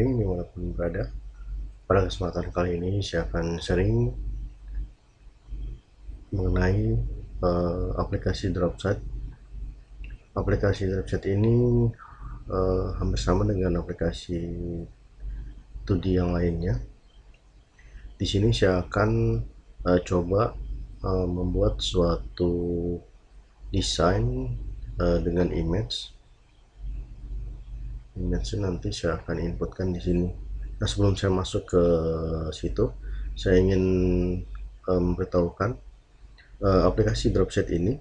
sharing dimanapun berada. Pada kesempatan kali ini saya akan sharing mengenai aplikasi Dropset. Aplikasi Dropset ini hampir sama dengan aplikasi 2D yang lainnya. Di sini saya akan coba membuat suatu desain dengan image nanti saya akan inputkan di sini. Nah, sebelum saya masuk ke situ, saya ingin memberitahukan aplikasi Dropset ini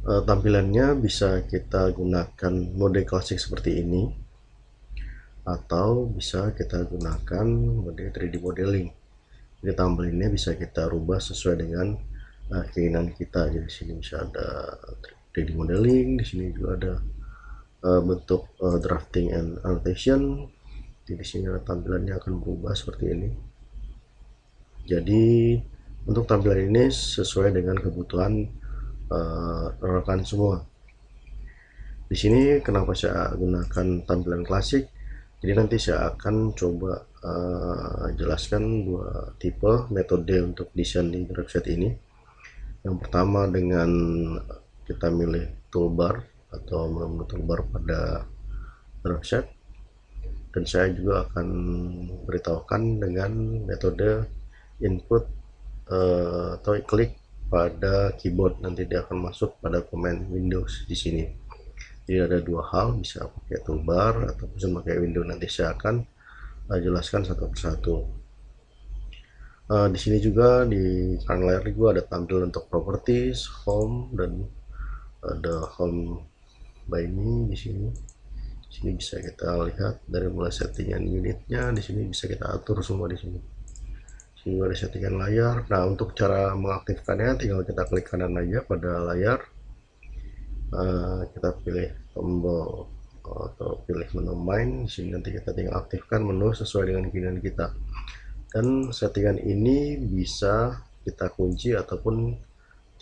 tampilannya bisa kita gunakan mode klasik seperti ini, atau bisa kita gunakan mode 3D modeling. Jadi tampilannya bisa kita rubah sesuai dengan keinginan kita. Jadi di sini bisa ada 3D modeling, di sini juga ada bentuk drafting and annotation. Di sini tampilannya akan berubah seperti ini. Jadi untuk tampilan ini sesuai dengan kebutuhan rekan semua. Di sini kenapa saya gunakan tampilan klasik? Jadi nanti saya akan coba jelaskan dua tipe metode untuk desain di Dropset ini. Yang pertama dengan kita milih toolbar atau menu toolbar pada Dropset, dan saya juga akan beritahukan dengan metode input atau klik pada keyboard. Nanti dia akan masuk pada command Windows di sini. Jadi ada dua hal, bisa pakai toolbar ataupun pakai window. Nanti saya akan jelaskan satu persatu. Di sini juga di kanan layar juga ada tampilan untuk properties, home, dan ada home by me di sini. Di sini bisa kita lihat dari mulai settingan unitnya. Di sini bisa kita atur semua di sini. Sini ada settingan layar. Nah, untuk cara mengaktifkannya tinggal kita klik kanan aja pada layar. Kita pilih tombol atau pilih menu main. Di sini nanti kita tinggal aktifkan menu sesuai dengan keinginan kita. Dan settingan ini bisa kita kunci ataupun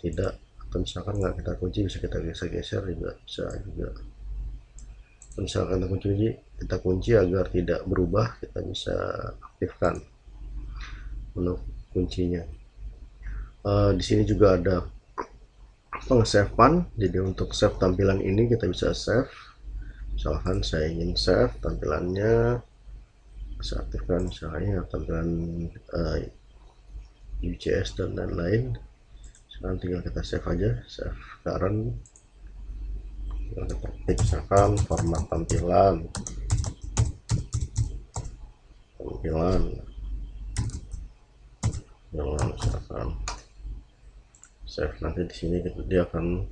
tidak. Atau misalkan nggak kita kunci, bisa kita geser-geser juga bisa juga. Misalkan kita kunci agar tidak berubah, kita bisa aktifkan menu kuncinya. Di sini juga ada pengsavean. Jadi untuk save tampilan ini kita bisa save. Misalkan saya ingin save tampilannya, saya aktifkan misalnya tampilan UCS dan lain-lain. Sekarang tinggal kita save aja, save current. Kita ketik misalkan format tampilan misalkan save. Nanti di sini dia akan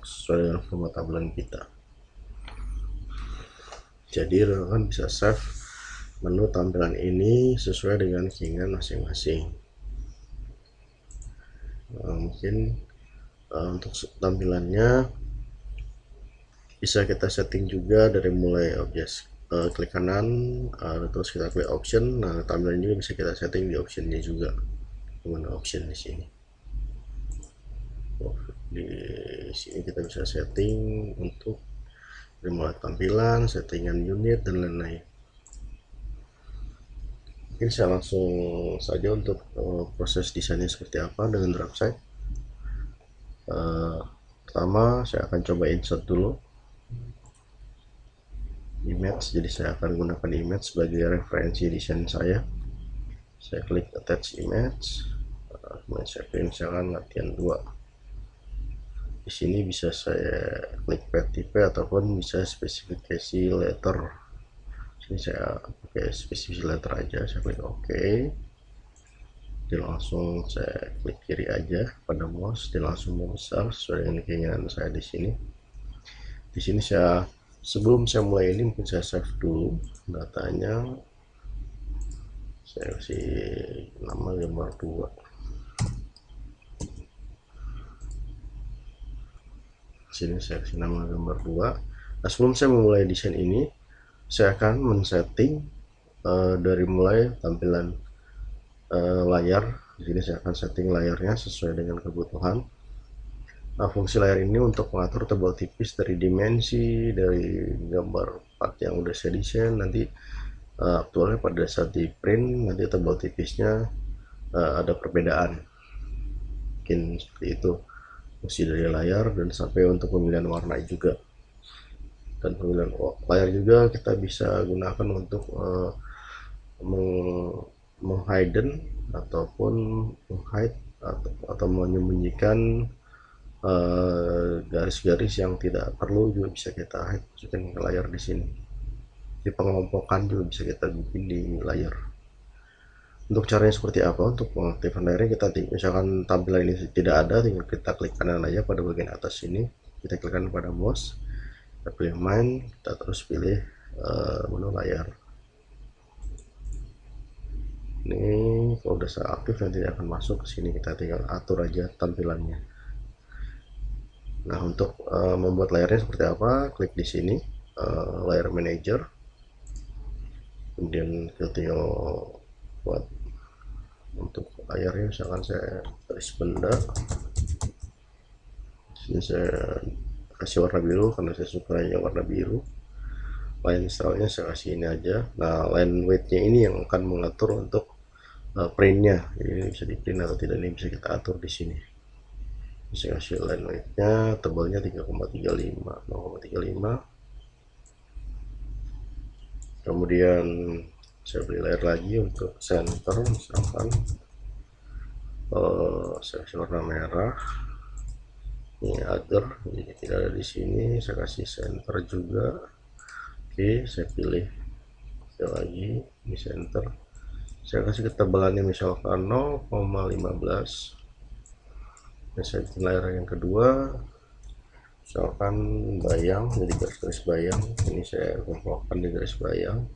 sesuai dengan format tampilan kita. Jadi rekan bisa save menu tampilan ini sesuai dengan keinginan masing-masing. Mungkin untuk tampilannya bisa kita setting juga dari mulai objek klik kanan, terus kita klik option. Nah, tampilan ini bisa kita setting di optionnya juga, mana option di sini. Di sini kita bisa setting untuk mulai tampilan, settingan unit, dan lain-lain. Mungkin saya langsung saja untuk proses desainnya seperti apa dengan Dropset. Pertama saya akan coba insert dulu image. Jadi saya akan gunakan image sebagai referensi desain saya. Saya klik attach image, kemudian saya pilih misalkan latihan 2. Di sini bisa saya klik tipe ataupun bisa spesifikasi letter. Sini saya pakai spesifikasi letter aja, saya klik OK. Jadi langsung saya klik kiri aja pada mouse, dia langsung membesar sesuai dengan keinginan saya di sini. Di sini saya, sebelum saya mulai ini mungkin saya save dulu datanya. Saya kasih nama gambar 2. Sini saya kasih nama gambar 2. Nah, sebelum saya memulai desain ini, saya akan men-setting dari mulai tampilan layar. Di sini saya akan setting layarnya sesuai dengan kebutuhan. Nah, fungsi layar ini untuk mengatur tebal tipis dari dimensi dari gambar part yang udah saya desain. Nanti aktualnya pada saat di print nanti tebal tipisnya ada perbedaan, mungkin seperti itu fungsi dari layar. Dan sampai untuk pemilihan warna juga, dan pemilihan layar juga kita bisa gunakan untuk menghidden ataupun menghide atau menyembunyikan garis-garis yang tidak perlu juga bisa kita hide, masukin ke layar di sini. Di pengelompokan juga bisa kita bikin di layar. Untuk caranya seperti apa? Untuk pengaktifan layarnya, kita misalkan tampilan ini tidak ada, tinggal kita klik kanan aja pada bagian atas ini, kita klikkan pada mouse, kita pilih main, kita terus pilih menu layar. Ini kalau udah saya aktif nanti akan masuk ke sini, kita tinggal atur aja tampilannya. Nah, untuk membuat layarnya seperti apa, klik di sini layar manager, kemudian kita tinggal buat untuk layarnya, misalkan saya tulis benda, sini saya kasih warna biru karena saya suka yang warna biru. Line stylenya saya kasih ini aja. Nah, line weight-nya ini yang akan mengatur untuk printnya, jadi bisa di print atau tidak, ini bisa kita atur di sini. Bisa kasih line weight-nya, tebalnya 3,35, 0,35. Kemudian saya beli layar lagi untuk center, misalkan saya kasih warna merah, ini other, jadi tidak ada di sini. Saya kasih center juga. Oke, saya pilih lagi di center, saya kasih ketebalannya misalkan 0,15. Saya bikin layar yang kedua, misalkan bayang, jadi garis bayang, ini saya kumpulkan di garis bayang.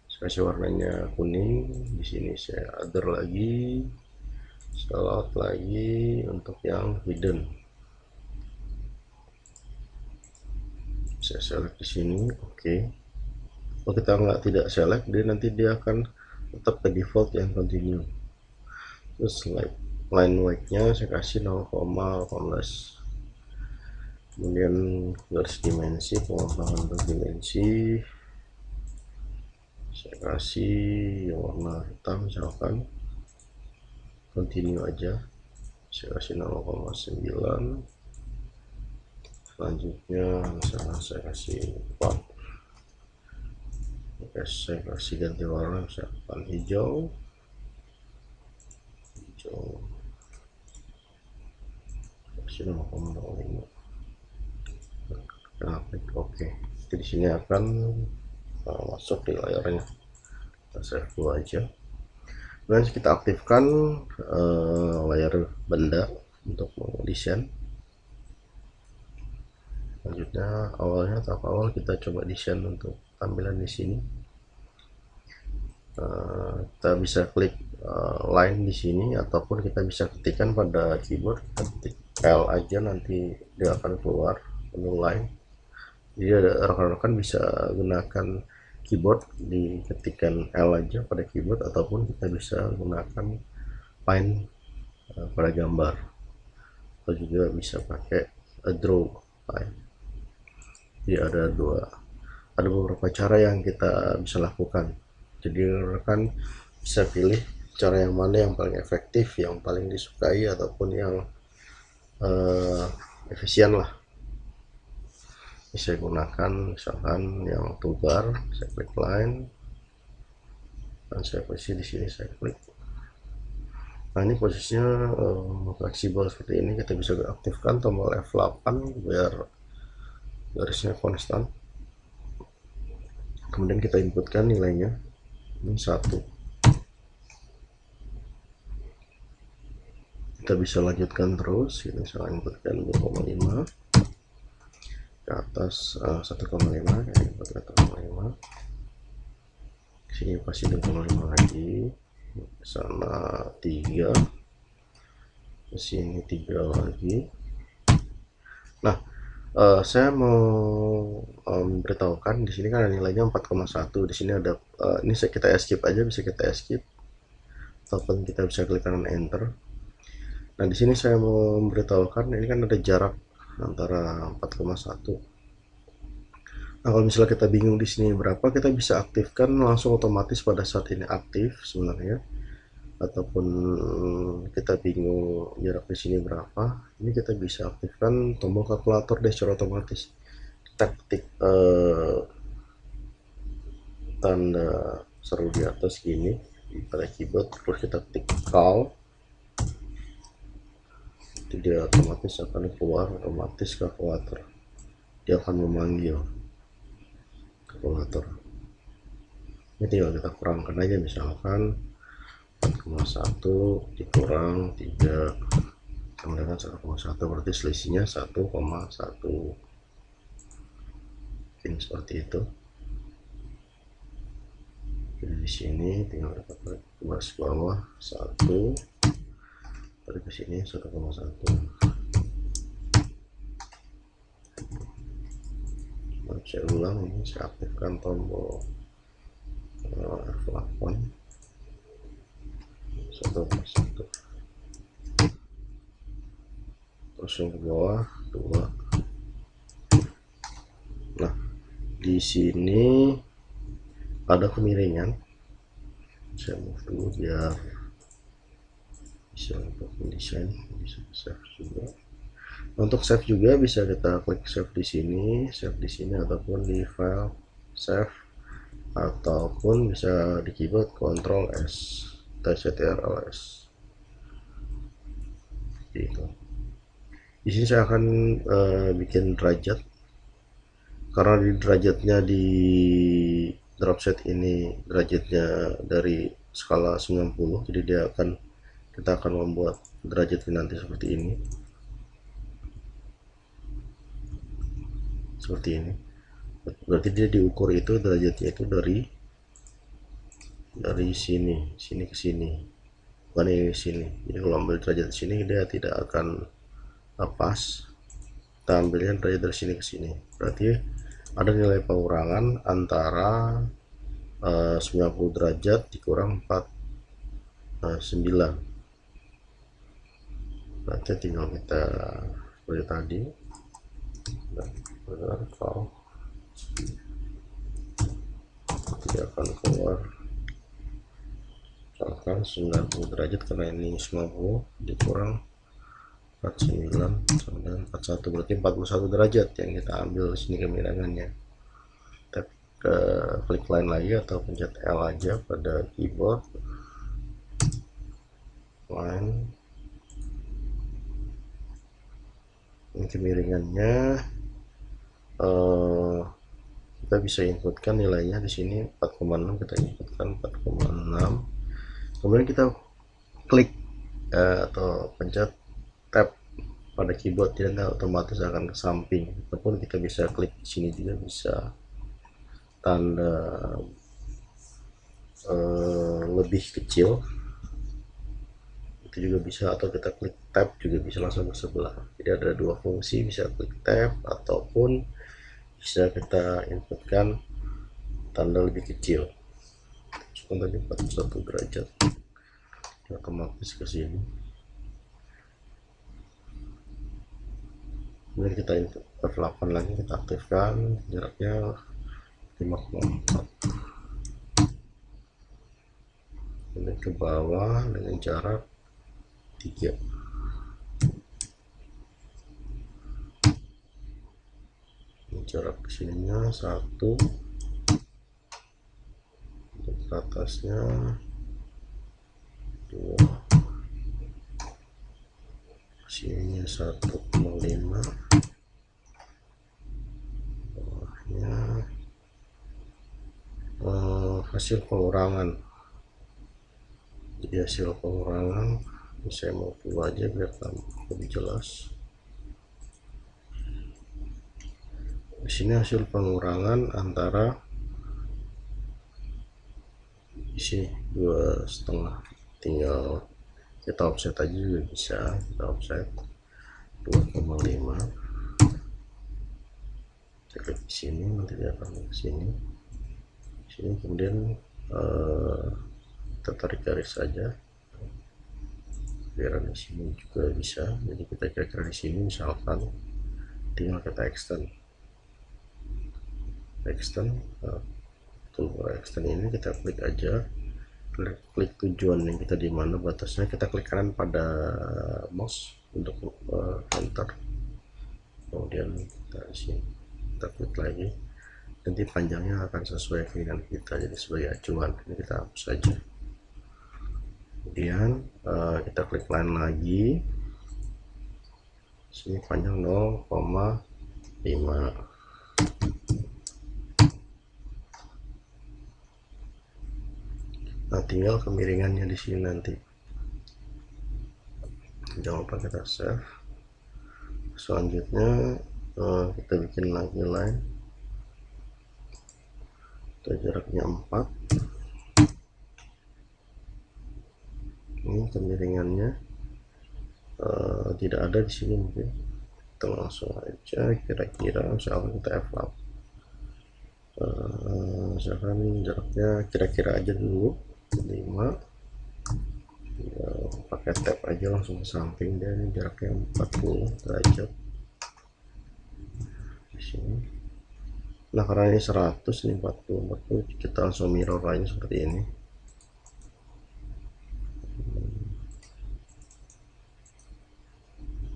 Saya kasih warnanya kuning, di sini saya other lagi, select lagi untuk yang hidden, saya select di sini. Oke. Kalau kita tidak select, dia akan tetap ke default yang continue. Terus line weight-nya saya kasih 0,18. Kemudian garis dimensi, pengembangan untuk dimensi saya kasih yang warna hitam, misalkan continue aja, saya kasih 0,9. selanjutnya misalnya saya kasih 4. Oke, saya kasih ganti warna, misalkan hijau, kasih 0,05. Nah, oke, di sini akan masuk di layarnya. Kita save dulu aja. Kemudian kita aktifkan layar benda untuk desain. Selanjutnya tahap awal kita coba desain untuk tampilan di sini. Kita bisa klik line di sini, ataupun kita bisa ketikkan pada keyboard, ketik L aja, nanti dia akan keluar menu line. Jadi rekan-rekan bisa gunakan keyboard, diketikkan L aja pada keyboard, ataupun kita bisa gunakan line pada gambar, atau juga bisa pakai draw line. Jadi ada beberapa cara yang kita bisa lakukan. Jadi rekan bisa pilih cara yang mana yang paling efektif, yang paling disukai, ataupun yang efisien lah. Saya gunakan misalkan yang toolbar, saya klik line, dan saya posisi di sini, saya klik. Nah, ini posisinya fleksibel seperti ini. Kita bisa aktifkan tombol F8 biar garisnya konstan. Kemudian kita inputkan nilainya, ini 1. Kita bisa lanjutkan terus, kita bisa inputkan 2,5 ke atas, 1,5, kayak 1,5. Sini pasti 2,5 lagi, sana 3, sini 3 lagi. Nah, saya mau memberitahukan di sini kan nilainya 4,1. Di sini ada ini kita escape aja, bisa kita escape, ataupun kita bisa klik kanan enter. Nah, di sini saya mau memberitahukan ini kan ada jarak antara 4,1. Nah, kalau misalnya kita bingung di sini berapa, kita bisa aktifkan langsung otomatis pada saat ini aktif sebenarnya. Ataupun kita bingung jarak di sini berapa, ini kita bisa aktifkan tombol kalkulator deh secara otomatis. Kita ketik tanda seru di atas gini pada keyboard, terus kita ketik cal, itu dia otomatis akan keluar otomatis kalkulator. Dia akan memanggil kalkulator. Ini tinggal kita kurangkan aja, misalkan 4,1 dikurang 3 sama dengan 1,1, berarti selisihnya 1,1. Mungkin seperti itu. Jadi di sini tinggal kita garis bawah 1, dari ke sini 1,1. Saya ulang, ini saya aktifkan tombol F8 1,1, terus yang ke bawah 2. Nah, di sini ada kemiringan, saya move dulu biar bisa untuk mendesain, bisa save juga. Untuk save juga bisa kita klik save di sini ataupun di file save, ataupun bisa di keyboard Ctrl S, Ctrl S. Gitu. Di sini saya akan bikin derajat, karena di derajatnya di dropset ini derajatnya dari skala 90, jadi kita akan membuat derajatnya nanti seperti ini. Seperti ini. Berarti dia diukur itu derajatnya itu dari sini ke sini, bukan ini sini. Jadi kalau ambil derajat sini dia tidak akan pas. Kita ambilnya derajat dari sini ke sini. Berarti ada nilai pengurangan antara 90 derajat dikurang 9. Berarti tinggal kita seperti tadi. Kalau tidak akan keluar misalkan 90 derajat, karena ini 90 dikurang 49 sama dengan 41, berarti 41 derajat yang kita ambil di sini kemiringannya. Kita klik line lagi atau pencet L aja pada keyboard, line, ini kemiringannya. Kita bisa inputkan nilainya di sini 4,6, kita inputkan 4,6, kemudian kita klik atau pencet tab pada keyboard, dia otomatis akan ke samping, ataupun kita bisa klik di sini juga bisa tanda lebih kecil, itu juga bisa, atau kita klik tab juga bisa langsung ke sebelah. Jadi ada dua fungsi, bisa klik tab ataupun bisa kita inputkan tanda lebih kecil. Contoh tadi 41 derajat, otomatis ke sini. Kemudian kita input F8 lagi, kita aktifkan jaraknya 5,4. Kemudian ke bawah dengan jarak 3. Jarak kesininya 1, untuk ke atasnya 2, kesininya 1,5, bawahnya hasil pengurangan. Jadi hasil pengurangan ini saya mau buat aja biar lebih jelas. Di sini hasil pengurangan antara di sini 2,5, tinggal kita offset aja juga bisa, kita offset 2,5. Kita klik di sini, nanti dia akan ke sini. Sini kemudian kita tarik garis saja biar di sini juga bisa. Jadi kita kira-kira di sini misalkan tinggal kita extend extend. Toolbar extend ini kita klik aja, klik tujuan yang kita di mana batasnya, kita klik kanan pada mouse untuk enter, kemudian kita sini kita klik lagi, nanti panjangnya akan sesuai dengan kita, jadi sebagai acuan ini kita hapus saja. Kemudian kita klik line lagi, sini panjang 0,5. Nah, tinggal kemiringannya di sini nanti. Jangan lupa kita save. Selanjutnya kita bikin lagi line, kita jaraknya 4. Ini kemiringannya tidak ada di sini, mungkin kita langsung aja kira-kira misalkan kita F8, misalkan jaraknya kira-kira aja dulu 5, ya, pakai tab aja langsung ke samping, dan jaraknya 40 derajat di sini. Nah, karena ini 100, ini 40, kita langsung mirror aja seperti ini.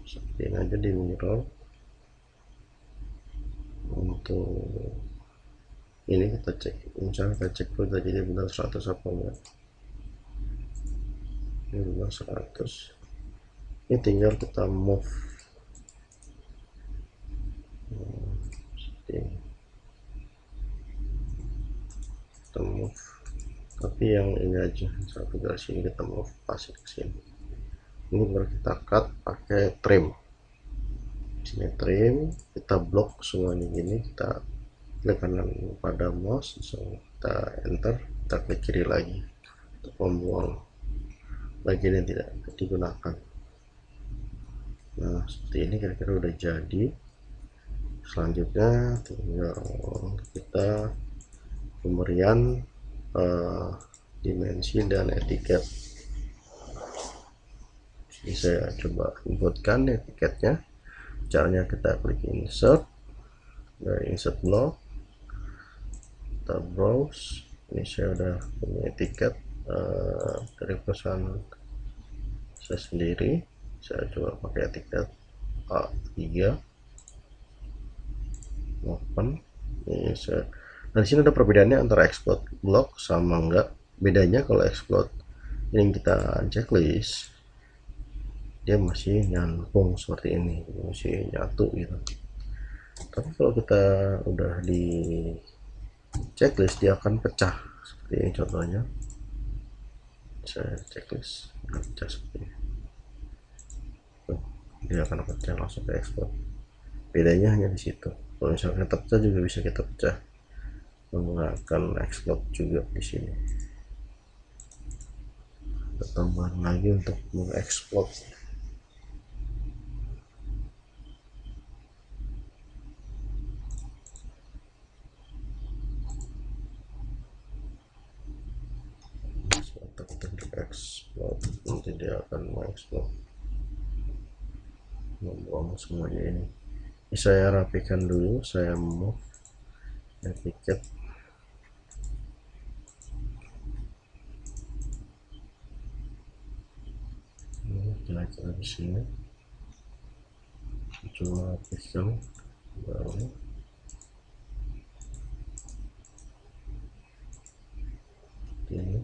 Seperti ini aja di mirror. Untuk ini kita cek, misalnya kita cek dulu jadi benar 100 apa enggak. Ini benar 100. Ini tinggal kita move seperti ini. Kita move, tapi yang ini aja, satu dari sini kita move pasif ke sini. Ini baru kita cut pakai trim. Sini trim, kita blok semuanya gini, kita klik kanan pada mouse, kita enter, kita klik kiri lagi untuk membuang bagian yang tidak digunakan. Nah, seperti ini kira-kira udah jadi. Selanjutnya tinggal kita pemberian dimensi dan etiket. Jadi saya coba inputkan etiketnya. Caranya kita klik insert, dari insert block kita browse. Ini saya udah punya etiket dari perusahaan saya sendiri. Saya coba pakai etiket A3 open. Ini saya, nah di sini ada perbedaannya antara explode block sama enggak. Bedanya kalau explode yang kita checklist, dia masih nyambung seperti ini, masih nyatu gitu. Tapi kalau kita udah di checklist, dia akan pecah seperti ini. Contohnya saya checklist pecah seperti ini, dia akan pecah langsung ke export. Bedanya hanya di situ. Kalau misalnya kita pecah juga bisa kita pecah menggunakan export juga di sini. Kita tambah lagi untuk mengekspor. Untuk ekspor, nanti dia akan mengekspor, membuang semuanya ini. Saya rapikan dulu, saya move etiket. Kira-kira di sini coba rapikan baru. Ini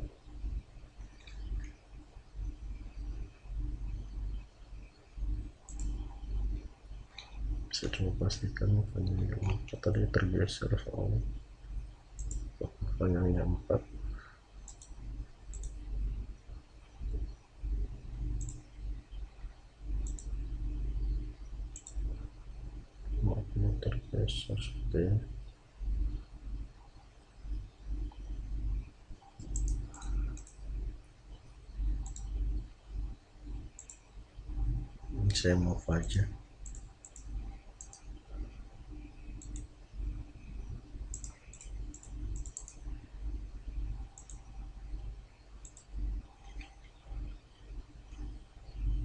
saya coba pastikan panjangnya 4, tadi tergeser soalnya panjangnya 4. Maafnya tergeser seperti ini. Saya move aja.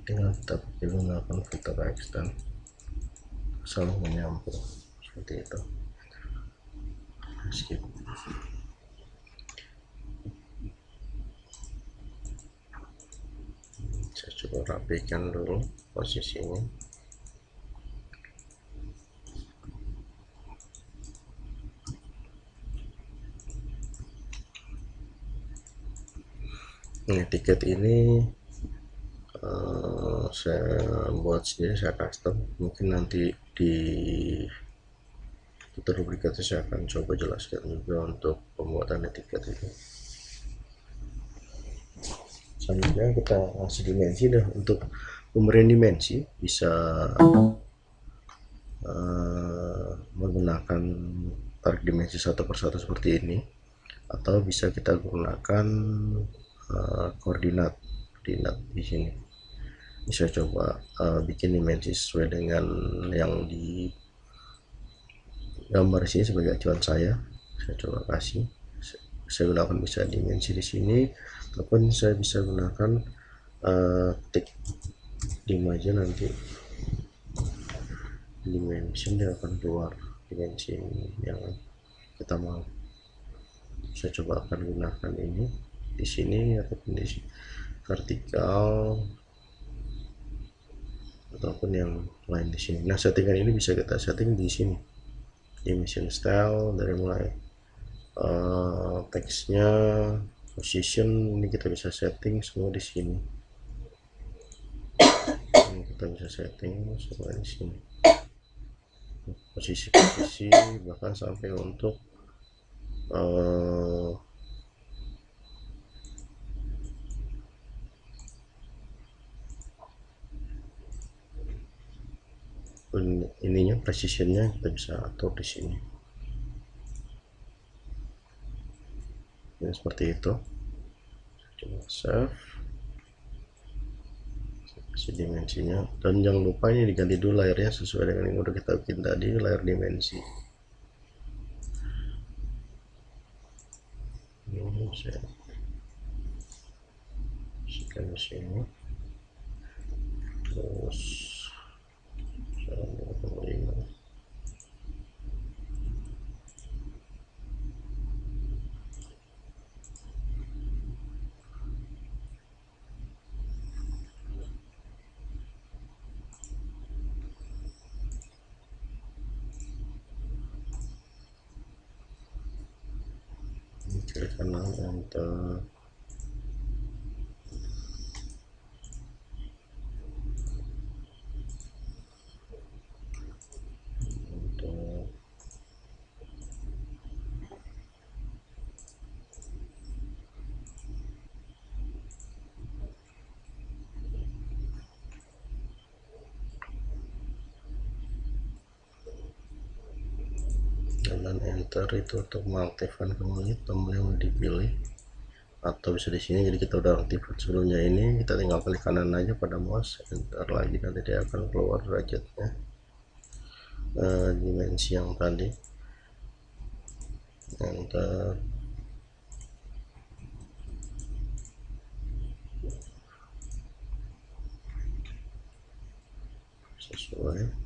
Tinggal kita pilih menggunakan filter extend, selalu menyambung seperti itu. skip. Saya coba rapikan dulu posisinya. Ini tiket ini saya buat sendiri, saya custom. Mungkin nanti di tutorial berikutnya saya akan coba jelaskan juga untuk pembuatan tiket itu. Selanjutnya kita kasih dimensi. Dah untuk pemberian dimensi bisa menggunakan tarik dimensi satu persatu seperti ini, atau bisa kita gunakan koordinat di sini. Bisa coba bikin dimensi sesuai dengan yang di gambar sini sebagai acuan saya coba kasih. Saya gunakan bisa dimensi di sini, ataupun saya bisa gunakan tik aja, nanti dimensi dia akan keluar dimensi yang kita mau. Saya coba akan gunakan ini di sini ataupun di vertikal ataupun yang lain di sini. Nah, settingan ini bisa kita setting di sini, dimension style, dari mulai teksnya, position, ini kita bisa setting semua di sini. Ini kita bisa setting semua di sini, posisi bahkan sampai untuk ininya, precisionnya kita bisa atur di sini. Ini seperti itu. Coba save, kasih dimensinya, dan jangan lupa ini diganti dulu layarnya sesuai dengan yang udah kita bikin tadi, layar dimensi. Ini saya kasihkan di sini, terus 1,5. Klik kanan, enter. Dan enter itu untuk mengaktifkan kembali tombol yang dipilih, atau bisa di sini. Jadi kita udah aktifkan sebelumnya, ini kita tinggal klik kanan aja pada mouse, enter lagi, nanti dia akan keluar derajatnya dimensi yang tadi, enter. Sesuai.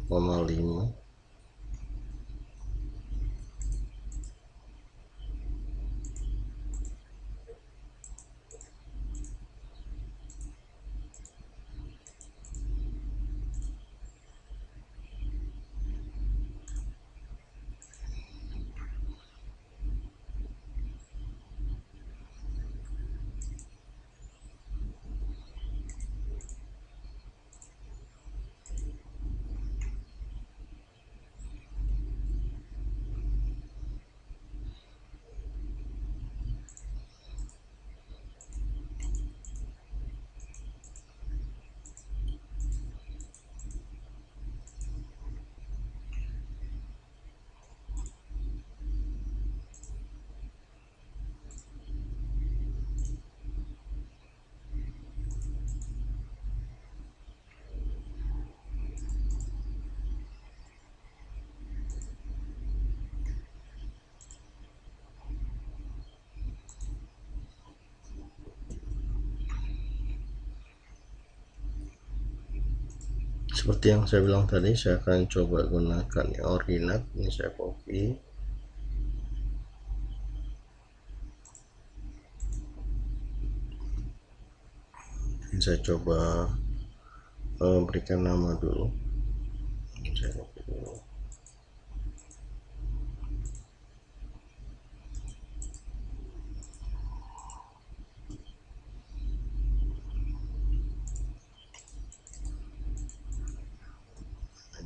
Koma 5. Seperti yang saya bilang tadi, saya akan coba gunakan yang ordinat. Ini saya copy, ini saya coba berikan nama dulu. Saya copy dulu.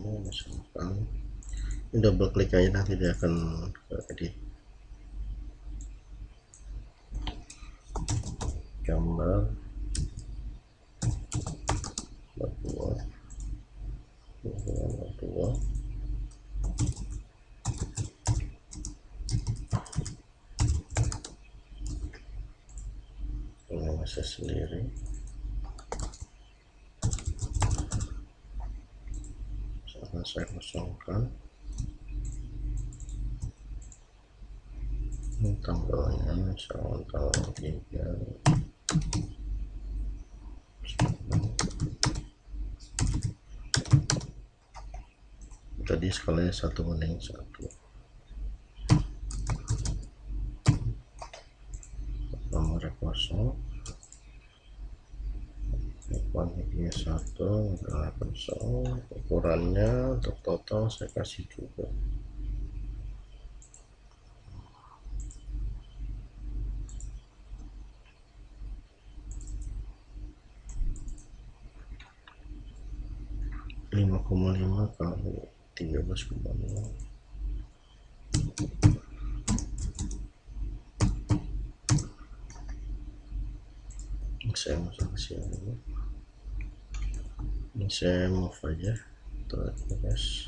Ini misalkan ini double klik aja, nanti dia akan ke edit gambar berdua, berdua. Ini masih sendiri. Sekarang saya kosongkan. Ini tanggalnya misalkan tanggal 3. Tadi skalanya 1:1. Nomornya kosong. Kuantitasnya 1, adalah kosong. Ukurannya untuk total saya kasih juga. Lima koma lima kali 13,5. Saya masuk ke sini. Ini saya move aja terus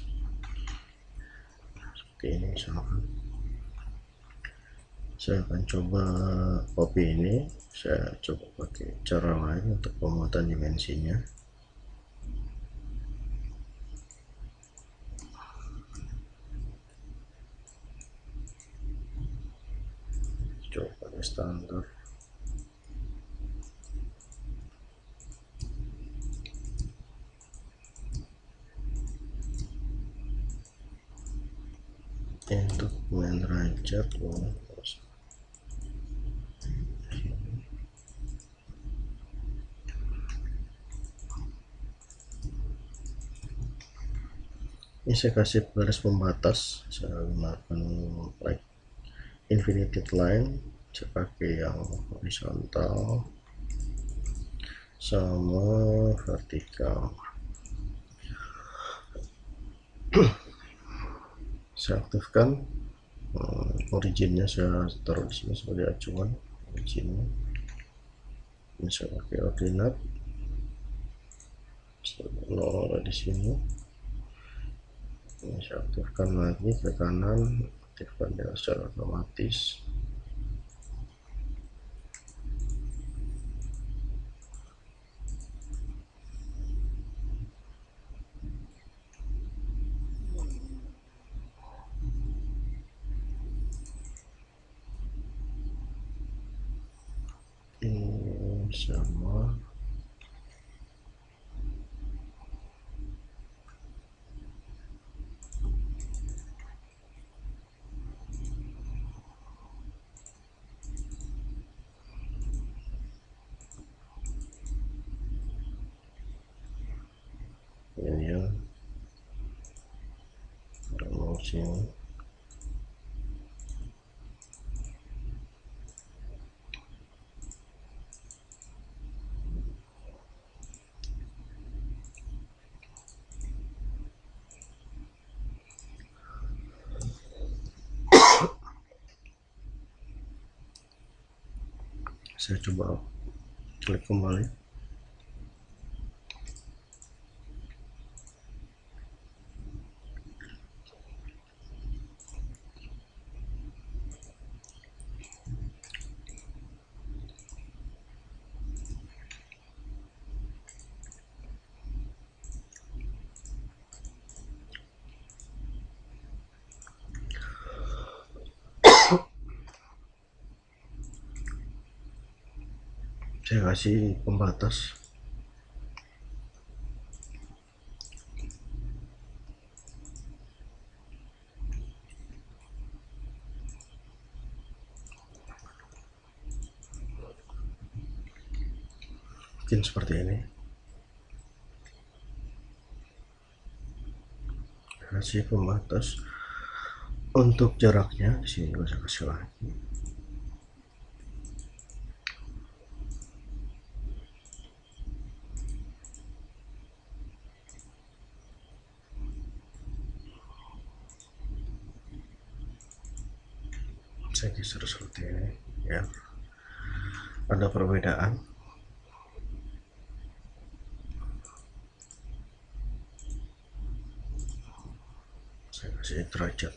seperti ini. Misalkan saya akan coba copy ini, saya coba pakai cara lain untuk pemuatan dimensinya. Coba pakai standar. Untuk main derajat ini saya kasih garis pembatas, saya gunakan like infinite line, saya pakai yang horizontal sama vertikal. Saya aktifkan originnya, saya taruh di sini sebagai acuan originnya. Ini saya pakai ordinat, saya di sini. Ini saya aktifkan lagi ke kanan, aktifkan dia secara otomatis. Ini sama ini ya, sini. Saya coba klik kembali. Saya kasih pembatas mungkin seperti ini. Kasih pembatas untuk jaraknya di sini bisa kasih lagi. Saya geser seperti ini ya, ada perbedaan. Saya kasih derajat.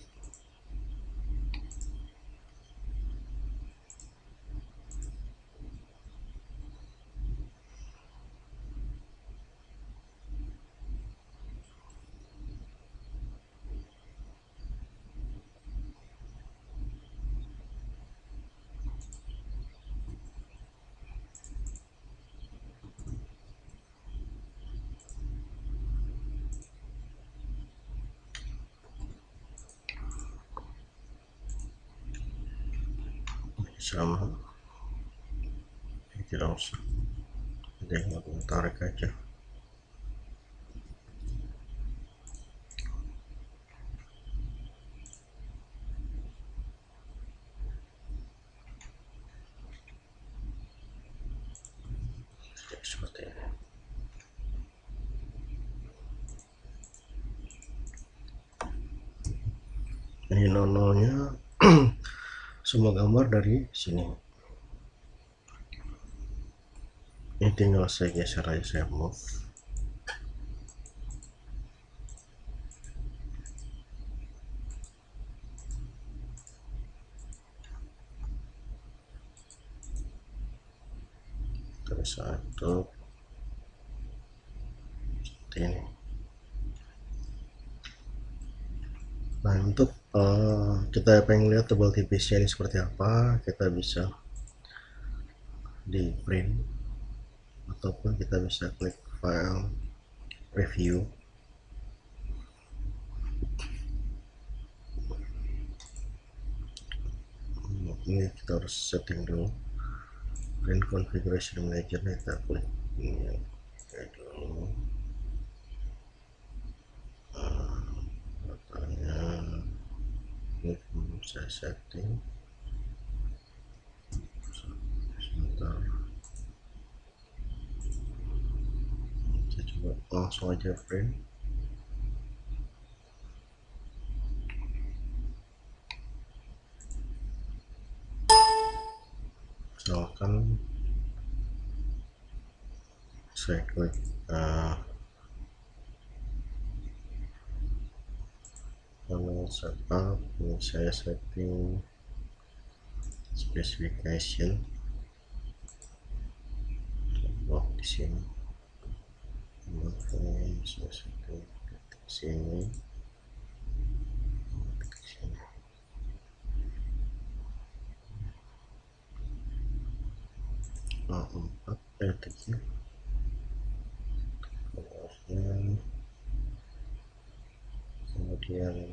Sama, tidak usah, ada yang mau tarik aja. Seperti ini. Ini nononya semua gambar dari sini. Ini tinggal saya geser aja, saya move. Terus satu seperti ini. Nah, untuk kita pengen lihat tebal tipisnya ini seperti apa, kita bisa di print ataupun kita bisa klik file review. Ini kita harus setting dulu print configuration manager, kita klik ini dulu. Datanya ini saya setting sebentar, saya coba langsung aja print. Misalkan saya klik setup, ini saya setting specification di sini. Saya setting di sini. A4 detiknya. Kemudian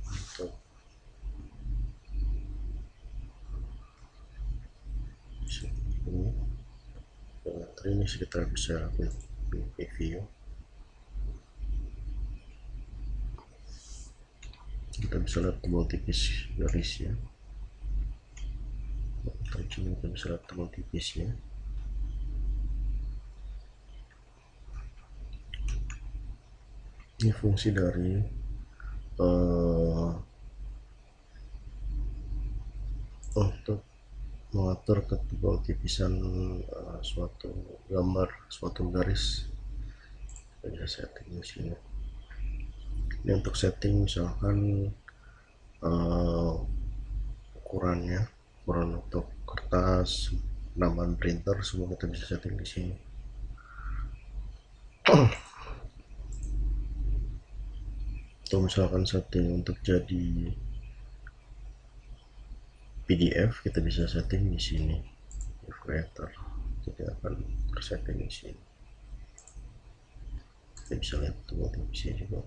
untuk ini ini sekitar bisa preview. Kita bisa lihat tebal tipis garisnya. Kita bisa lihat tebal tipisnya. Ini fungsi dari untuk mengatur ketebal tipisan suatu gambar, suatu garis. Kita bisa setting di sini. Ini untuk setting misalkan ukuran untuk kertas, nambahan printer, semua kita bisa setting di sini. Atau misalkan setting untuk jadi PDF, kita bisa setting di sini di creator, jadi akan tersetting di sini. Kita bisa lihat tuh tipsnya juga.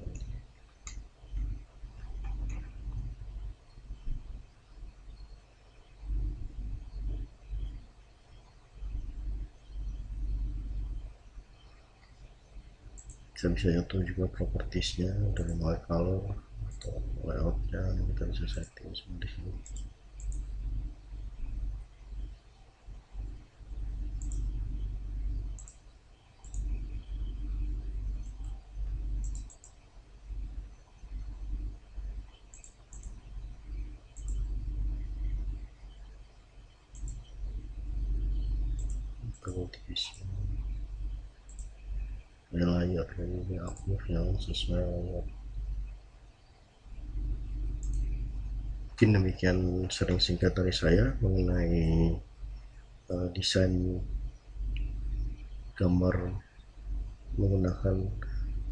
kita bisa atur juga propertiesnya dari mulai color atau layoutnya, kita bisa setting semua di sini. Kalau divisi layer ini upload yang sesuai layer. Mungkin demikian sharing singkat dari saya mengenai desain gambar menggunakan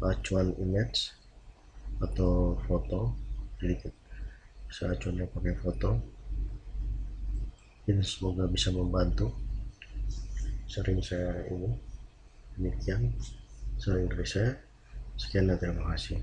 acuan image atau foto. Jadi saya acuannya pakai foto. Ini semoga bisa membantu sharing saya ini. Demikian sharing dari saya. Sekian dan terima kasih.